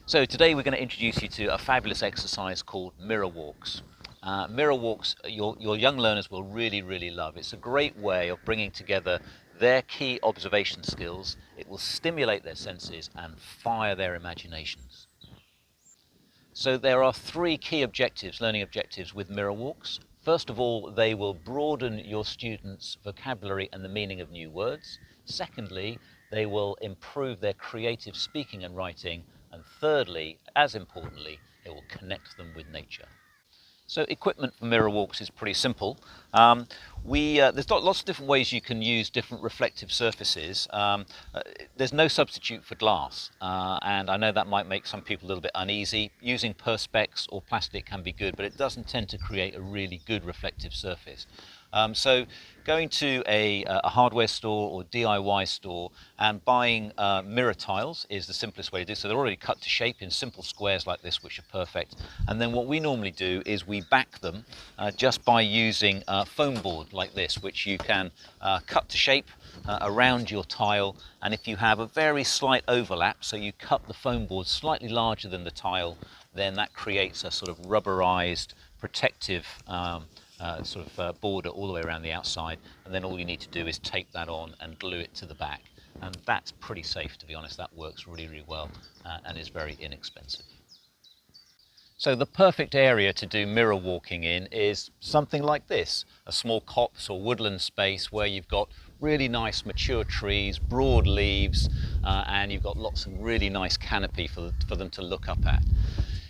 So today we're going to introduce you to a fabulous exercise called mirror walks. Mirror walks your young learners will really love. It's a great way of bringing together their key observation skills. It will stimulate their senses and fire their imaginations. So there are three key objectives, learning objectives with mirror walks. First of all, they will broaden your students' vocabulary and the meaning of new words. Secondly, they will improve their creative speaking and writing. And thirdly, as importantly, it will connect them with nature. So equipment for mirror walks is pretty simple. There's lots of different ways you can use different reflective surfaces. There's no substitute for glass, and I know that might make some people a little bit uneasy. Using perspex or plastic can be good, but it doesn't tend to create a really good reflective surface. So going to a hardware store or DIY store and buying mirror tiles is the simplest way to do so. They're already cut to shape in simple squares like this, which are perfect. And then what we normally do is we back them just by using foam board like this, which you can cut to shape around your tile. And if you have a very slight overlap, so you cut the foam board slightly larger than the tile, then that creates a sort of rubberized protective border all the way around the outside, and then all you need to do is tape that on and glue it to the back, and that's pretty safe, to be honest. That works really well and is very inexpensive. So the perfect area to do mirror walking in is something like this, a small copse or woodland space where you've got really nice mature trees, broad leaves, and you've got lots of really nice canopy for them to look up at.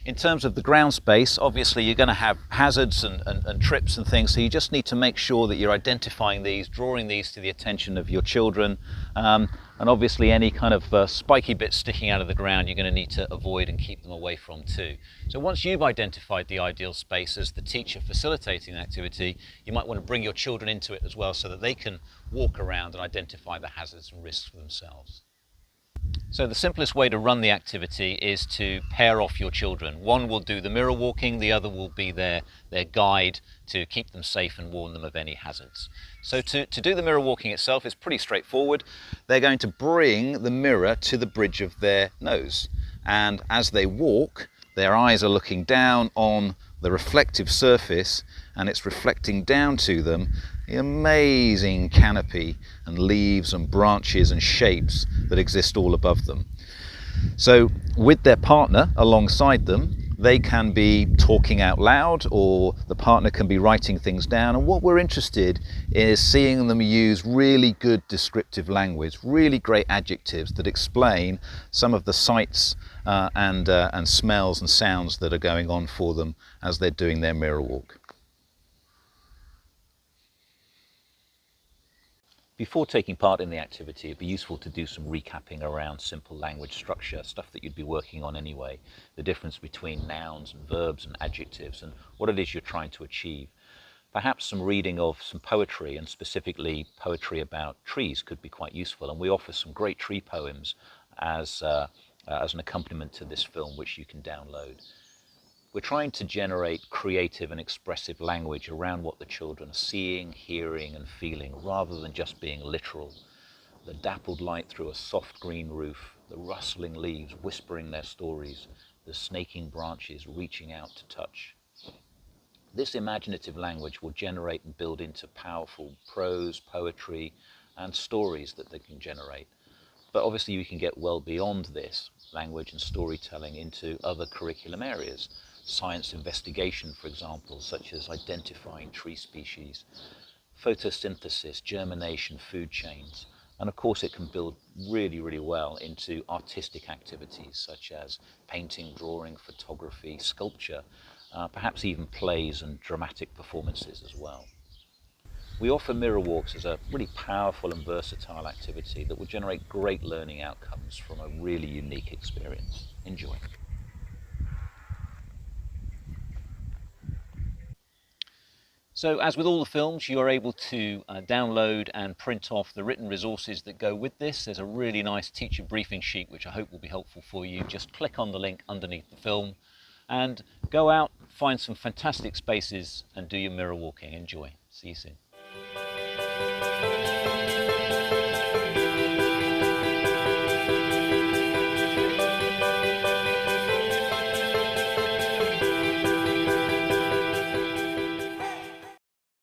In terms of the ground space, obviously you're going to have hazards and trips and things, so you just need to make sure that you're identifying these, drawing these to the attention of your children, and obviously any kind of spiky bits sticking out of the ground you're going to need to avoid and keep them away from too. So once you've identified the ideal space as the teacher facilitating the activity, you might want to bring your children into it as well so that they can walk around and identify the hazards and risks for themselves. So the simplest way to run the activity is to pair off your children. One will do the mirror walking, the other will be their guide to keep them safe and warn them of any hazards. So to do the mirror walking itself is pretty straightforward. They're going to bring the mirror to the bridge of their nose, and as they walk, their eyes are looking down on the reflective surface, and it's reflecting down to them the amazing canopy and leaves and branches and shapes that exist all above them. So with their partner alongside them, they can be talking out loud, or the partner can be writing things down, and what we're interested in is seeing them use really good descriptive language, really great adjectives that explain some of the sights and smells and sounds that are going on for them as they're doing their mirror walk. Before taking part in the activity, it'd be useful to do some recapping around simple language structure, stuff that you'd be working on anyway, the difference between nouns and verbs and adjectives, and what it is you're trying to achieve. Perhaps some reading of some poetry, and specifically poetry about trees, could be quite useful, and we offer some great tree poems as an accompaniment to this film, which you can download. We're trying to generate creative and expressive language around what the children are seeing, hearing and feeling, rather than just being literal. The dappled light through a soft green roof, the rustling leaves whispering their stories, the snaking branches reaching out to touch. This imaginative language will generate and build into powerful prose, poetry and stories that they can generate. But obviously you can get well beyond this language and storytelling into other curriculum areas. Science investigation, for example, such as identifying tree species, photosynthesis, germination, food chains. And of course it can build really well into artistic activities such as painting, drawing, photography, sculpture, perhaps even plays and dramatic performances as well. We offer mirror walks as a really powerful and versatile activity that will generate great learning outcomes from a really unique experience. Enjoy. So as with all the films, you are able to download and print off the written resources that go with this. There's a really nice teacher briefing sheet which I hope will be helpful for you. Just click on the link underneath the film and go out, find some fantastic spaces and do your mirror walking. Enjoy. See you soon.